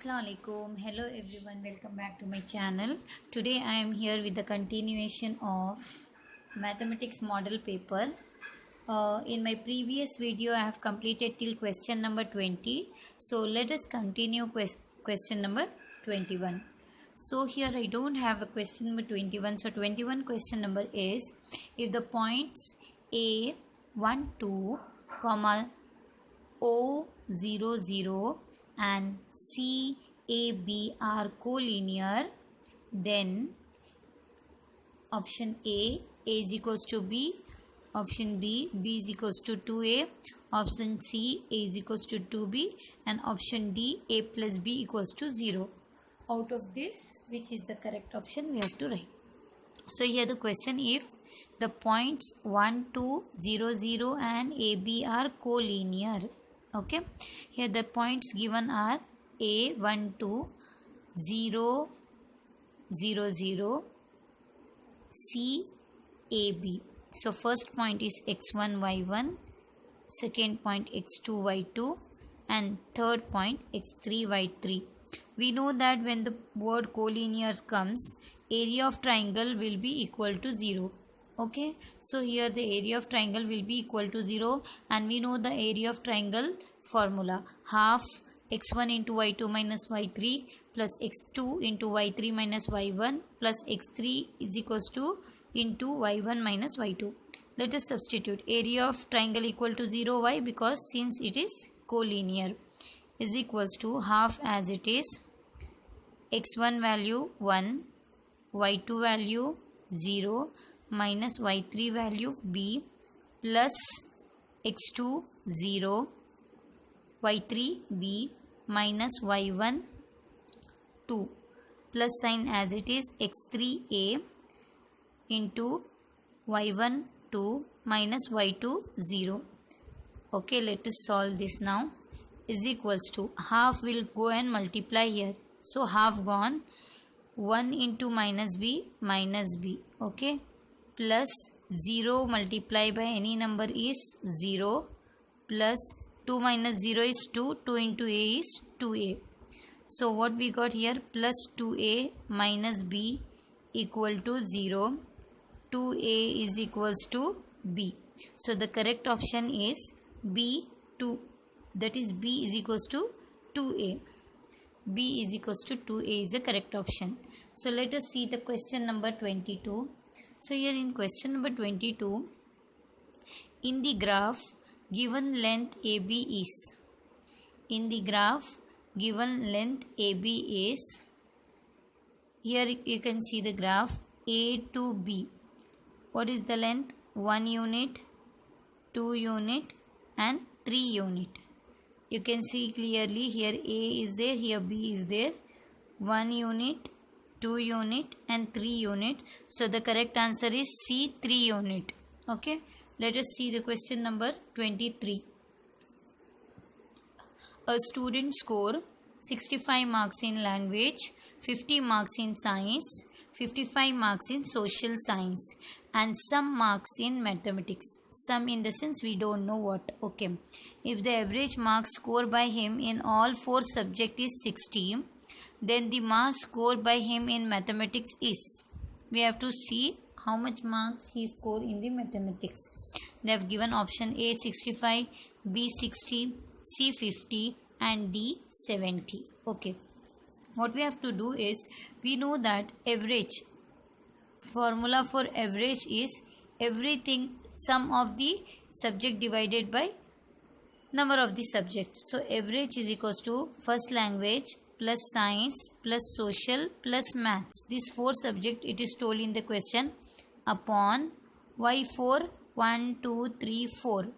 Assalamualaikum. Hello everyone. Welcome back to my channel. Today I am here with the continuation of mathematics model paper. In my previous video I have completed till question number 20. So let us continue question number 21. So here I don't have a question number 21. So 21 question number is, if the points A 1 2 comma O 0 0 and C A B are collinear, then option A is equals to B, option B is equals to 2A, option C A is equals to 2B, and option D A plus B equals to 0. Out of this, which is the correct option we have to write. So here the question, if the points 1 2 0 0 and AB are collinear. Okay, here the points given are A 1 2 0 0 0 C A B. So first point is x1 y1, second point x2 y2, and third point x3 y3. We know that when the word collinear comes, area of triangle will be equal to 0. Okay, so here the area of triangle will be equal to 0, and we know the area of triangle formula: half x1 into y2 minus y3 plus x2 into y3 minus y1 plus x3 is equals to into y1 minus y2. Let us substitute area of triangle equal to 0. Why? Because since it is collinear, is equals to half as it is x1 value 1, y2 value 0 minus y3 value b plus x2 0 y3 b minus y1 2 plus sign as it is x3 a into y1 2 minus y2 0. Okay, let us solve this now. Is equals to half will go and multiply here. So half gone, 1 into minus b, okay, plus 0 multiplied by any number is 0, plus 2 minus 0 is 2, 2 into a is 2a. So what we got here, plus 2a minus b equal to 0, 2a is equals to b. So the correct option is b, 2, that is b is equals to 2a. B is equals to 2a is the correct option. So let us see the question number 22. So here in question number 22, in the graph given length AB is, in the graph given length AB is, here you can see the graph A to B. What is the length? 1 unit, 2 unit and 3 unit. You can see clearly here A is there, here B is there. 1 unit, 2 unit and 3 unit. So the correct answer is C, 3 unit. Okay, let us see the question number 23. A student score 65 marks in language, 50 marks in science, 55 marks in social science, and some marks in mathematics. Some in the sense we don't know what. Okay, if the average mark scored by him in all 4 subjects is 60, then the marks scored by him in mathematics is, we have to see how much marks he scored in the mathematics. They have given option A 65, B 60, C 50 and D 70. Okay, what we have to do is, we know that average, formula for average is everything sum of the subject divided by number of the subjects. So average is equals to first language plus science plus social plus maths. These 4 subjects it is told in the question, upon y4 1 2 3 4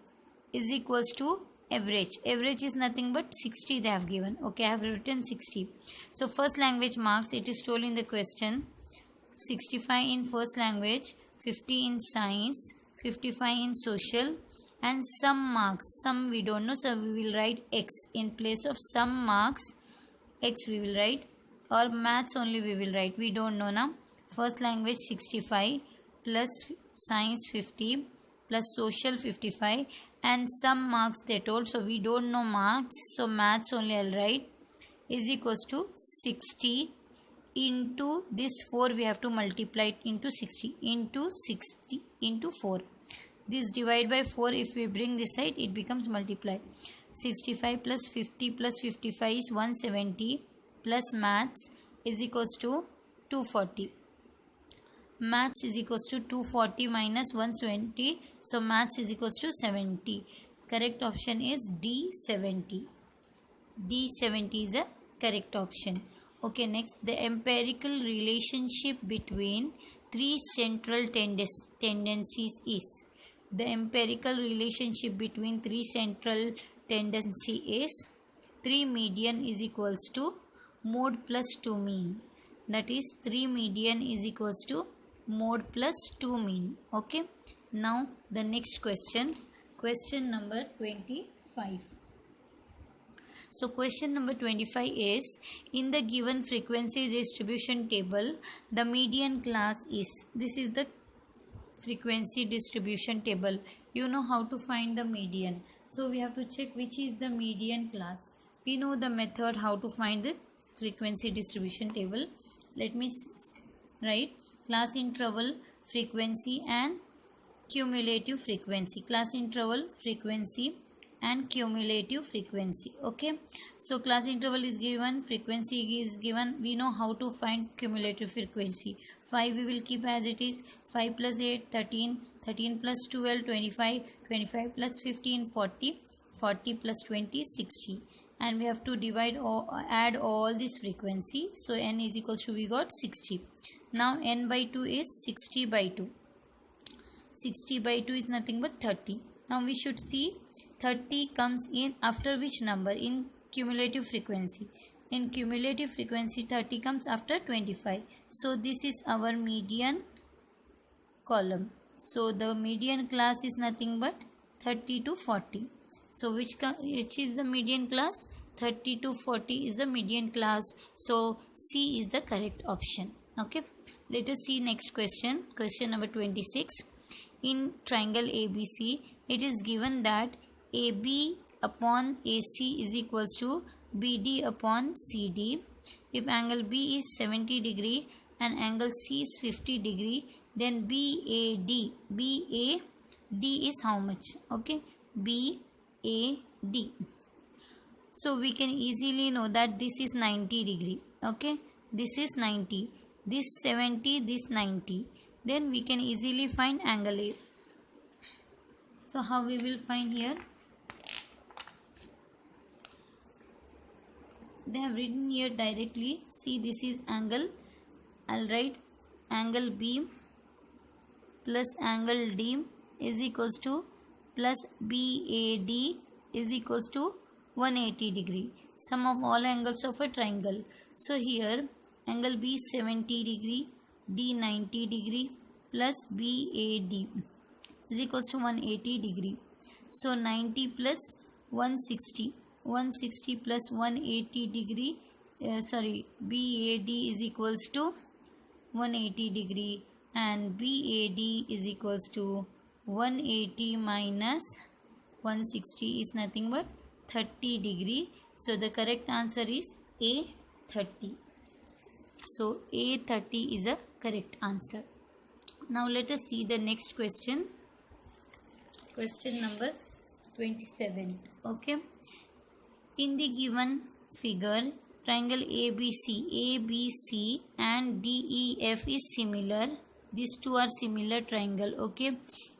is equals to average. Average is nothing but 60 they have given. Okay, I have written 60. So first language marks it is told in the question, 65 in first language, 50 in science, 55 in social, and some marks. Some we don't know, so we will write x in place of some marks. X we will write, or maths only we will write. We don't know now. First language 65 plus science 50 plus social 55 and some marks they told. So we don't know marks. So maths only I'll write. is equals to 60 into this 4, we have to multiply it into 60 into 4. This divide by 4, if we bring this side, it becomes multiply. 65 plus 50 plus 55 is 170 plus maths is equals to 240. Maths is equals to 240 minus 120. So maths is equals to 70. Correct option is D 70. D 70 is a correct option. Okay, next, the empirical relationship between three central tendencies is. The empirical relationship between three central tendency is 3 median is equals to mode plus 2 mean. That is 3 median is equals to mode plus 2 mean. Okay, now the next question number 25. So question number 25 is, in the given frequency distribution table, the median class is. This is the frequency distribution table. You know how to find the median. So we have to check which is the median class. We know the method how to find the frequency distribution table. Let me write class interval, frequency and cumulative frequency. Class interval, frequency and cumulative frequency. Okay, so class interval is given, frequency is given. We know how to find cumulative frequency. 5 we will keep as it is. 5 plus 8 13, 13 plus 12 25, 25 plus 15 40, 40 plus 20 60, and we have to divide or add all this frequency. So n is equals to, we got 60. Now n by 2 is 60 by 2. 60 by 2 is nothing but 30. Now we should see 30 comes in after which number in cumulative frequency. In cumulative frequency 30 comes after 25. So this is our median column. So the median class is nothing but 30 to 40. So which is the median class? 30 to 40 is the median class. So C is the correct option. Okay, let us see next question. Question number 26. In triangle ABC, it is given that AB upon AC is equals to BD upon CD. If angle B is 70 degree and angle C is 50 degree, then BAD is how much? Okay, BAD. So we can easily know that this is 90 degree. Okay, this is 90, this 70, this 90. Then we can easily find angle A. So how we will find here? They have written here directly. See, this is angle. I'll write angle B plus angle D is equals to plus BAD is equals to 180 degree. Sum of all angles of a triangle. So here angle B 70 degree, D 90 degree plus BAD is equals to 180 degree. So 90 plus 160. 160 plus 180 degree, BAD is equals to 180 degree, and BAD is equals to 180 minus 160 is nothing but 30 degree. So the correct answer is A 30. So A 30 is a correct answer. Now let us see the next question. Question number 27. Okay. In the given figure, triangle ABC and DEF is similar. These two are similar triangle. Okay,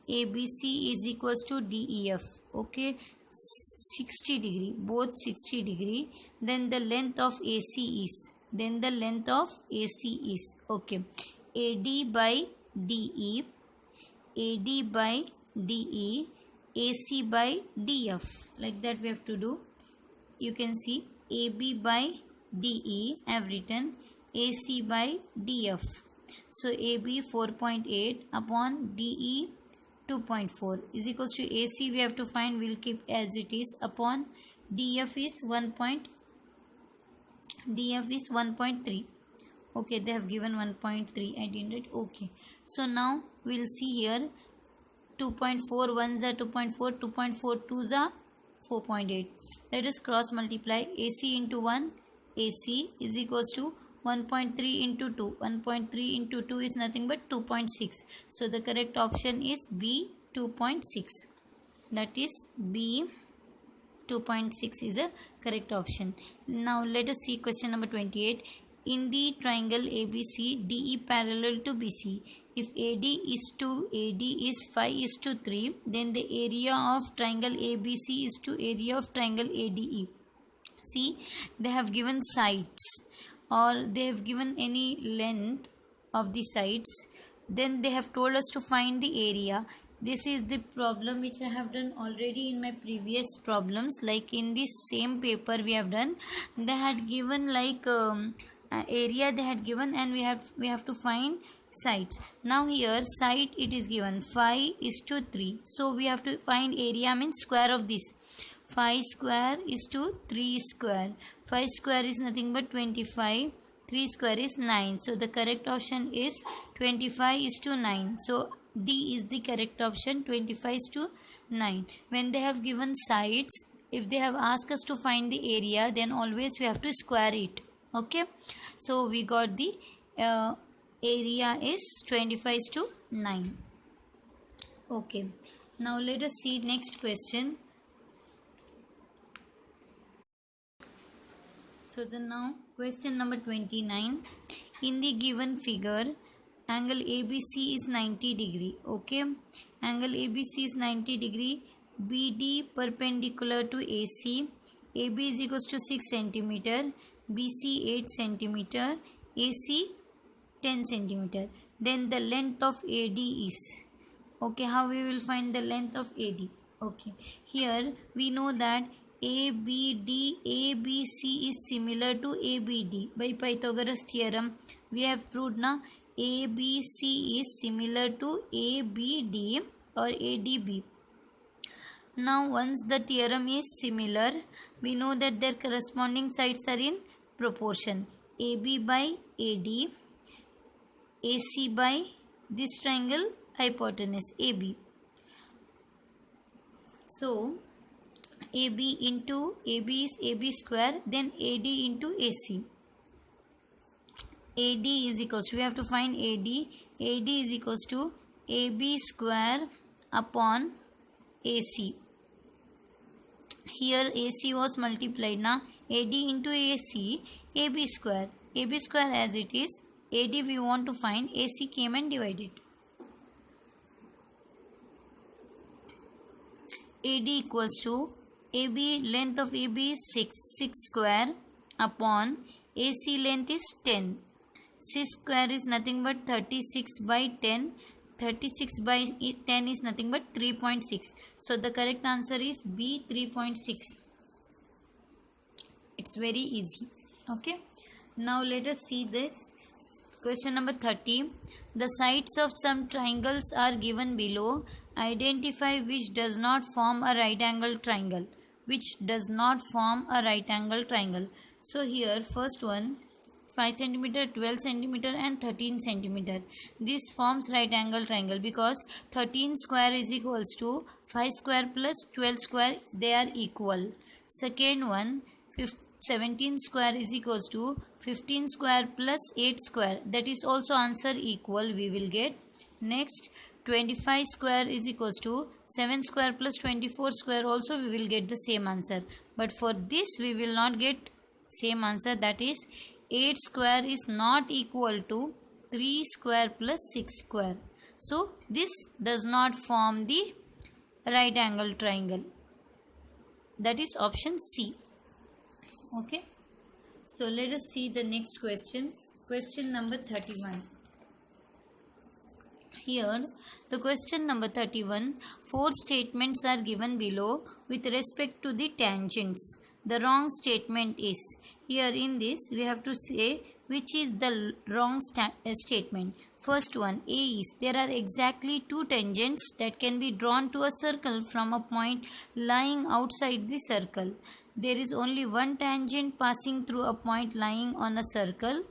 ABC is equals to DEF. Okay, 60 degree, both 60 degree. Then the length of AC is. Okay, AD by DE, AD by DE, AC by DF. Like that we have to do. You can see AB by DE, I have written AC by DF. So AB 4.8 upon DE 2.4 is equals to AC we have to find, we'll keep as it is, upon DF is 1.3. Okay, they have given 1.3. I didn't write. Okay, so now we'll see here 2.4 ones are 2.4, 2.4 twos are 4.8. Let us cross multiply AC into 1, AC is equals to 1.3 into 2. 1.3 into 2 is nothing but 2.6. So the correct option is B, 2.6. That is B, 2.6 is a correct option. Now let us see question number 28. In the triangle ABC, DE parallel to BC. If AD is 2, AD is 5 is to 3, then the area of triangle ABC is to area of triangle ADE. See, they have given sides or they have given any length of the sides. Then they have told us to find the area. This is the problem which I have done already in my previous problems. Like in this same paper we have done, they had given like area they had given, and we have to find sides. Now here side it is given 5 is to 3. So we have to find area means square of this. 5 square is to 3 square. 5 square is nothing but 25. 3 square is 9. So the correct option is 25 is to 9. So D is the correct option. 25 is to 9. When they have given sides, if they have asked us to find the area, then always we have to square it. Okay. So we got the area is 25 is to 9. Okay. Now let us see next question. So now question number 29. In the given figure, angle ABC is 90 degree. Okay. Angle ABC is 90 degree. BD perpendicular to AC. AB is equals to 6 centimeter. BC 8 centimeter. AC 10 centimeter. Then the length of AD is. Okay. How we will find the length of AD? Okay. Here we know that ABC is similar to ABD. By Pythagoras theorem, we have proved now ABC is similar to ABD or ADB. Now once the theorem is similar, we know that their corresponding sides are in proportion. AB by AD, AC by this triangle hypotenuse AB. So AB into AB is AB square, then AD into AC. AD is equals to, we have to find AD. AD is equals to AB square upon AC. Here AC was multiplied now. AD into AC, AB square. AB square as it is. AD we want to find, AC came and divided. AD equals to AB, length of AB is 6 square upon AC length is 10. 6 square is nothing but 36 by 10. 36 by 10 is nothing but 3.6. So the correct answer is B, 3.6. It's very easy. Okay. Now let us see this. Question number 30. The sides of some triangles are given below. Identify which does not form a right angle triangle. Which does not form a right angle triangle. So here first one, 5 cm, 12 cm and 13 cm. This forms right angle triangle because 13 square is equals to 5 square plus 12 square, they are equal. Second one, 17 square is equals to 15 square plus 8 square, that is also answer equal we will get. Next, 25 square is equals to 7 square plus 24 square, also we will get the same answer. But for this we will not get same answer, that is 8 square is not equal to 3 square plus 6 square. So this does not form the right angle triangle. That is option C. Okay. So let us see the next question. Question number 31. Here the question number 31, 4 statements are given below with respect to the tangents. The wrong statement is. Here in this we have to say which is the wrong statement. First one, A is, there are exactly 2 tangents that can be drawn to a circle from a point lying outside the circle. There is only one tangent passing through a point lying on a circle.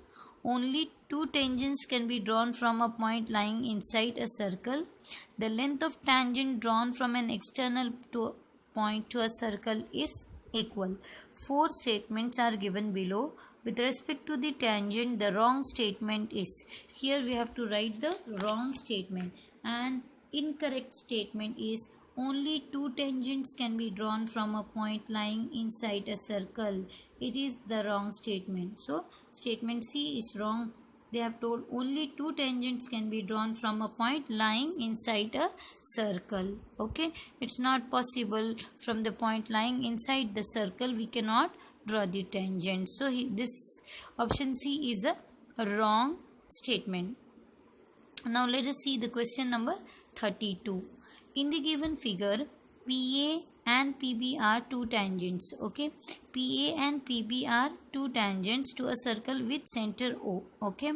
Only 2 tangents can be drawn from a point lying inside a circle. The length of tangent drawn from an external point to a circle is equal. Four statements are given below. With respect to the tangent, the wrong statement is, here we have to write the wrong statement, and incorrect statement is only two tangents can be drawn from a point lying inside a circle. It is the wrong statement. So statement C is wrong. They have told only two tangents can be drawn from a point lying inside a circle. Okay, it's not possible from the point lying inside the circle we cannot draw the tangent. So this option C is a wrong statement. Now let us see the question number 32. In the given figure, PA and PB are two tangents. Okay, PA and PB are two tangents to a circle with center O. Okay,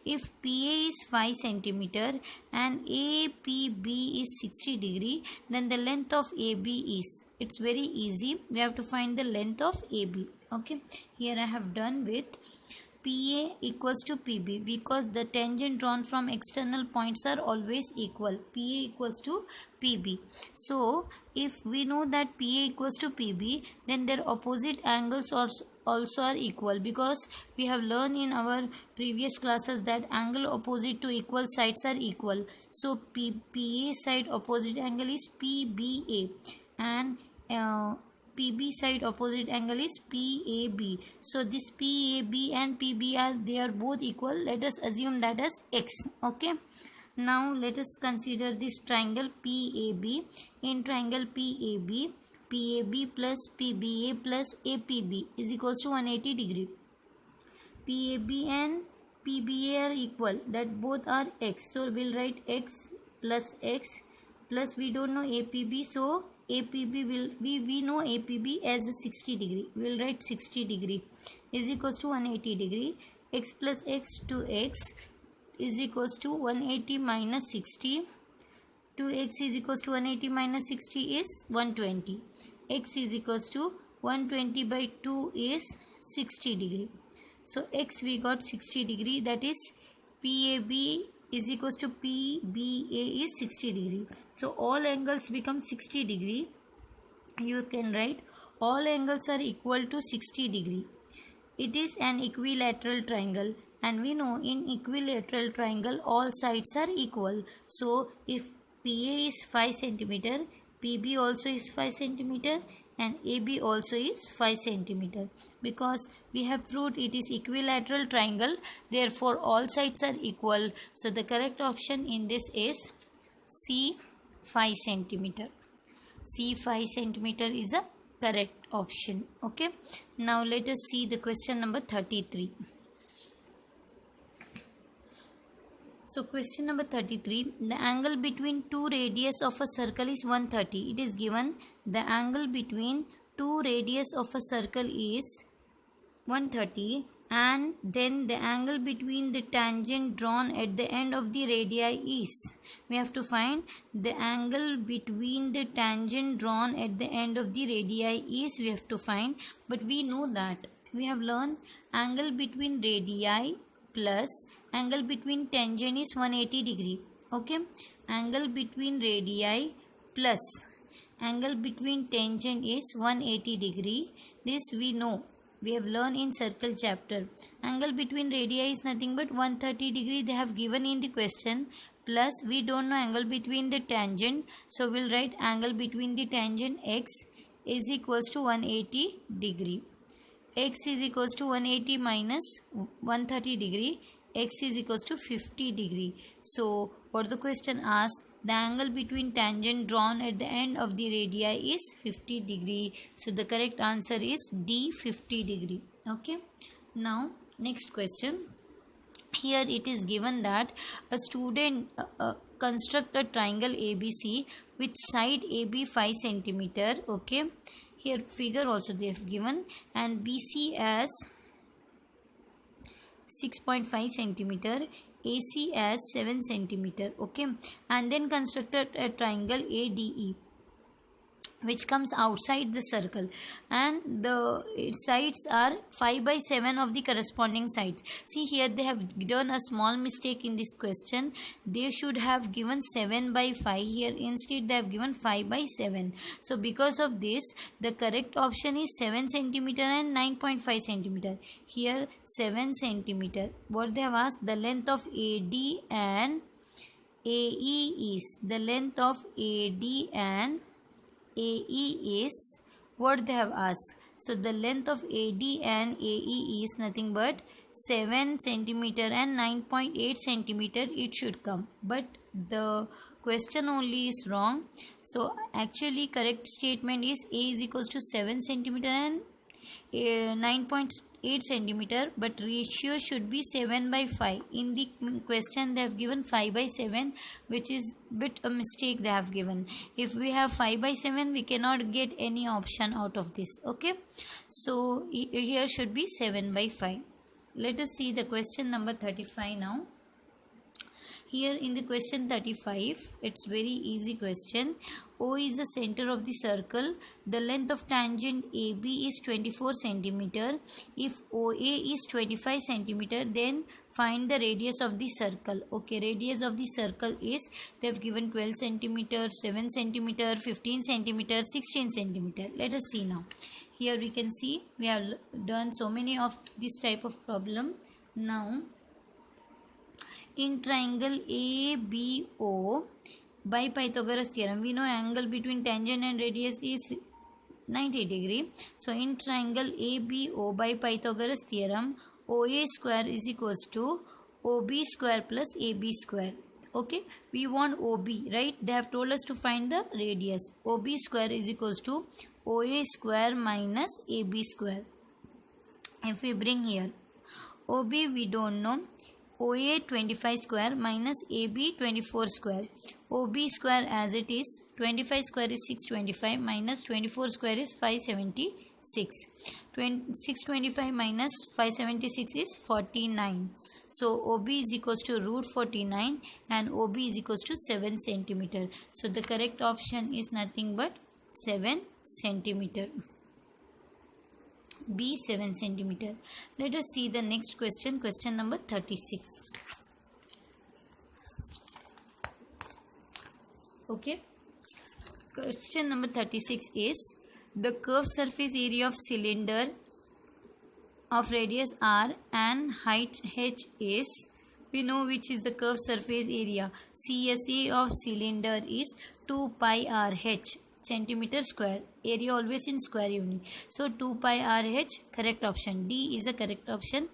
if PA is 5 cm and APB is 60 degree, then the length of AB is, it's very easy, we have to find the length of AB. Okay, here I have done with PA equals to PB because the tangent drawn from external points are always equal. PA equals to PB. So if we know that PA equals to PB, then their opposite angles also are equal, because we have learned in our previous classes that angle opposite to equal sides are equal. So PA side opposite angle is PBA, and PB side opposite angle is PAB. So this PAB and PB they are both equal. Let us assume that as X. Okay, now let us consider this triangle PAB. In triangle PAB, PAB plus PBA plus APB is equals to 180 degree. PAB and PBA are equal, that both are X. So we'll write X plus we don't know APB, so APB will we know APB as a 60 degree. We will write 60 degree is equals to 180 degree. X plus X to X is equals to 180 minus 60. 2x is equals to 180 minus 60 is 120. X is equals to 120 by 2 is 60 degree. So X we got 60 degree, that is PAB is equals to PBA is 60 degree. So all angles become 60 degree. You can write all angles are equal to 60 degree. It is an equilateral triangle, and we know in equilateral triangle all sides are equal. So if PA is 5 cm, PB also is 5 cm, and AB also is 5 cm. Because we have proved it is equilateral triangle, therefore all sides are equal. So the correct option in this is C, 5 cm. C, 5 cm is a correct option. Okay, now let us see the question number 33. So question number 33, the angle between two radius of a circle is 130. It is given the angle between two radius of a circle is 130, and then the angle between the tangent drawn at the end of the radii is, we have to find the angle between the tangent drawn at the end of the radii is, we have to find, but we know that we have learned angle between radii plus angle between tangent is 180 degree. Okay, angle between radii plus angle between tangent is 180 degree. This we know, we have learned in circle chapter. Angle between radii is nothing but 130 degree they have given in the question, plus we don't know angle between the tangent, so we'll write angle between the tangent X is equals to 180 degree. X is equals to 180 minus 130 degree. X is equals to 50 degree. So what the question asks, the angle between tangent drawn at the end of the radii is 50 degree. So the correct answer is D, 50 degree. Okay, now next question. Here it is given that a student construct a triangle ABC with side AB 5 cm. Okay, here figure also they have given, and BC as 6.5 cm, AC as 7 cm. Okay, and then constructed a triangle ADE which comes outside the circle, and the sides are 5 by 7 of the corresponding sides. See, here they have done a small mistake in this question. They should have given 7 by 5. Here instead they have given 5 by 7. So because of this, the correct option is 7 centimeter and 9.5 centimeter. Here 7 centimeter. What they have asked, the length of AD and AE is, the length of AD and AE is what they have asked. So the length of AD and AE is nothing but 7 centimeter and 9.8 centimeter it should come. But the question only is wrong. So actually correct statement is A is equals to 7 centimeter and 9.8 centimeter, but ratio should be 7 by 5. In the question they have given 5 by 7, which is bit a mistake they have given. If we have 5 by 7, we cannot get any option out of this. Okay, so here should be 7 by 5. Let us see the question number 35 now. Here in the question 35, it's very easy question. O is the center of the circle. The length of tangent AB is 24 centimeter. If OA is 25 centimeter, then find the radius of the circle. Okay, radius of the circle is, they have given 12 centimeter, 7 centimeter, 15 centimeter, 16 centimeter. Let us see now. Here we can see we have done so many of this type of problem. Now, in triangle ABO, by Pythagoras theorem, we know angle between tangent and radius is 90 degree. So in triangle ABO, by Pythagoras theorem, OA square is equals to OB square plus AB square. Okay, we want OB, right? They have told us to find the radius. OB square is equals to OA square minus AB square. If we bring here OB, we don't know. OA 25 square minus AB 24 square. OB square as it is, 25 square is 625 minus 24 square is 576. 625 minus 576 is 49. So OB is equals to root 49 and OB is equals to 7 centimeter. So the correct option is nothing but 7 centimeter. B 7 centimeter. Let us see the next question, question number 36. Okay, question number 36 is, the curved surface area of cylinder of radius r and height h is, we know which is the curved surface area. CSA of cylinder is 2 pi r h centimeter square. Area always in square unit. So 2 pi r h, correct option. D is a correct option.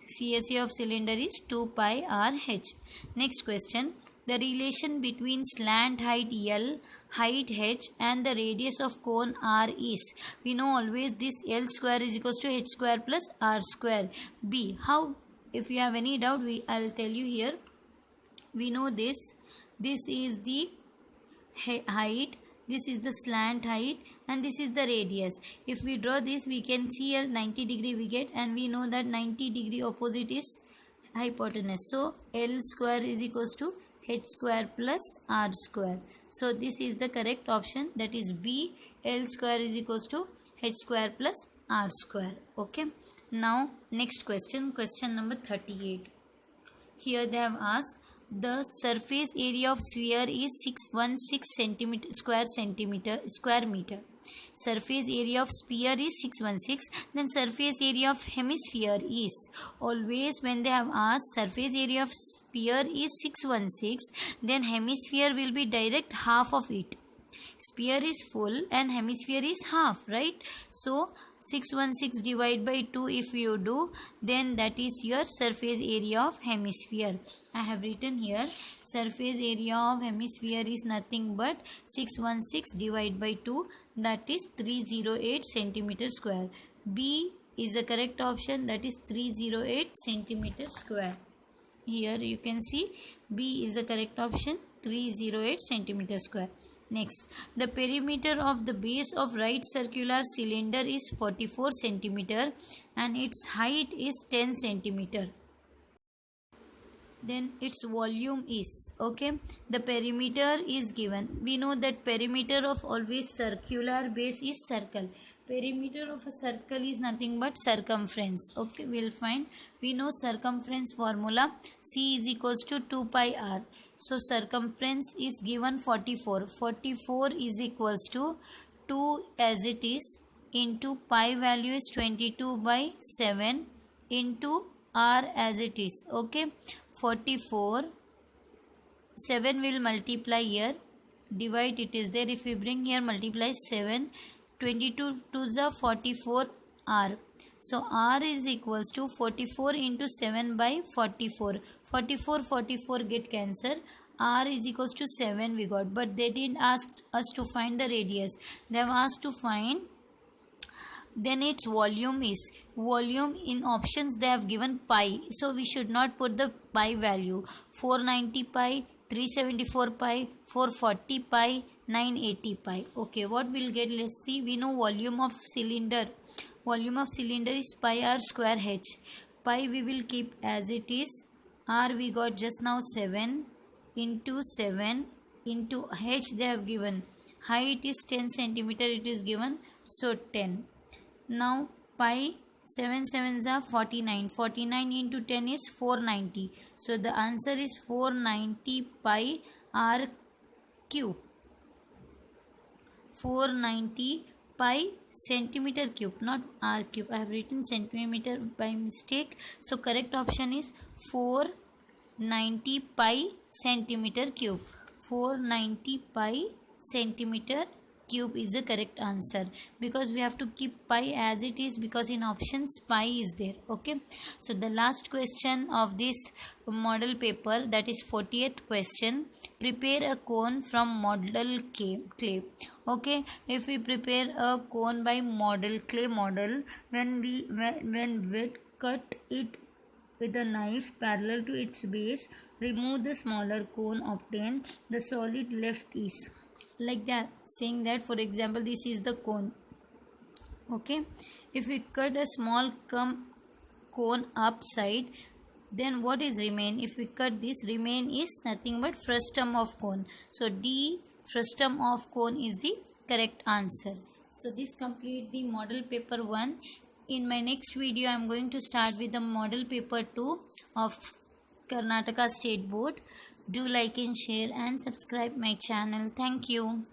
CSA of cylinder is 2 pi r h. Next question. The relation between slant height L, height h and the radius of cone r is, we know always this L square is equals to h square plus r square. B. How? If you have any doubt, I'll tell you here. We know this. This is the height. This is the slant height and this is the radius. If we draw this, we can see a 90 degree we get, and we know that 90 degree opposite is hypotenuse. So L square is equals to h square plus r square. So this is the correct option, that is B. L square is equals to h square plus r square. Okay. Now next question, question number 38. Here they have asked, the surface area of sphere is 616 square meter. Surface area of sphere is 616. Then surface area of hemisphere is, always when they have asked surface area of sphere is 616, then hemisphere will be direct half of it. Sphere is full and hemisphere is half, right? So 616 divided by 2 if you do, then that is your surface area of hemisphere. I have written here, surface area of hemisphere is nothing but 616 divided by 2, that is 308 centimeter square. B is the correct option, that is 308 centimeter square. Here you can see B is the correct option, 308 centimeter square. Next, the perimeter of the base of right circular cylinder is 44 centimeter and its height is 10 centimeter. then its volume is, okay. The perimeter is given. We know that perimeter of always circular base is circle. Perimeter of a circle is nothing but circumference, okay. We'll find, we know circumference formula, c is equals to 2 pi r. So circumference is given 44. 44 is equals to 2 as it is into pi value is 22 by 7 into r as it is, okay. 44, 7 will multiply here, divide it is there, if we bring here multiply 7, 22 2s are 44 r. So r is equals to 44 into 7 by 44. 44 get cancel, r is equals to 7 we got, but they didn't ask us to find the radius, they have asked to find. Then its volume is, volume in options they have given pi, so we should not put the pi value. 490 pi, 374 pi, 440 pi, 980 pi. Okay, what we'll get, let's see. We know volume of cylinder, volume of cylinder is pi r square h. Pi we will keep as it is, r we got just now 7 into 7 into h they have given, height is 10 centimeter it is given, so 10. Now pi 7 sevens are 49. 49 into 10 is 490. So the answer is 490 pi r cube. 490 pi centimeter cube, not r cube. I have written centimeter by mistake. So correct option is 490 pi centimeter cube. 490 pi centimeter cube is the correct answer, because we have to keep pi as it is, because in options pi is there, okay. So the last question of this model paper, that is 40th question. Prepare a cone from model clay, okay. If we prepare a cone by model clay model, when we cut it with a knife parallel to its base, remove the smaller cone, obtain the solid left is, like that, saying that, for example, this is the cone, okay. If we cut a small cone upside, then what is remain? If we cut this, remain is nothing but frustum of cone. So D, frustum of cone is the correct answer. So this complete the model paper 1. In my next video, I am going to start with the model paper 2 of Karnataka State Board. Do like and share and subscribe my channel. Thank you.